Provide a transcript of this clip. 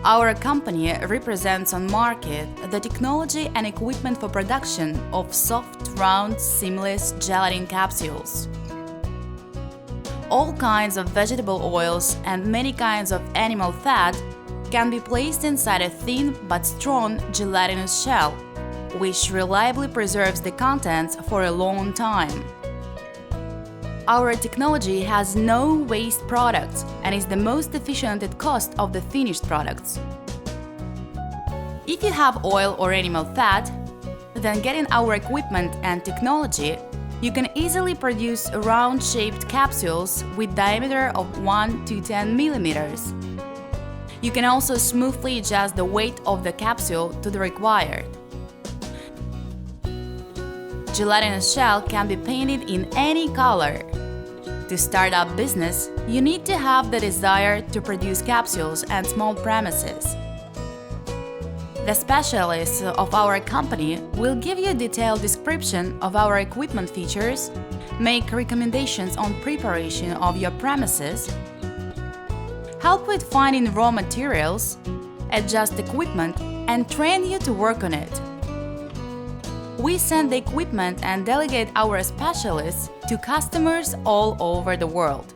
Our company represents on market the technology and equipment for production of soft, round, seamless gelatin capsules. All kinds of vegetable oils and many kinds of animal fat can be placed inside a thin but strong gelatinous shell, which reliably preserves the contents for a long time. Our technology has no waste products and is the most efficient at cost of the finished products. If you have oil or animal fat, then getting our equipment and technology, you can easily produce round-shaped capsules with diameter of 1 to 10 millimeters. You can also smoothly adjust the weight of the capsule to the required. Gelatinous shell can be painted in any color. To start up business, you need to have the desire to produce capsules and small premises. The specialists of our company will give you a detailed description of our equipment features, make recommendations on preparation of your premises, help with finding raw materials, adjust equipment, and train you to work on it. We send the equipment and delegate our specialists to customers all over the world.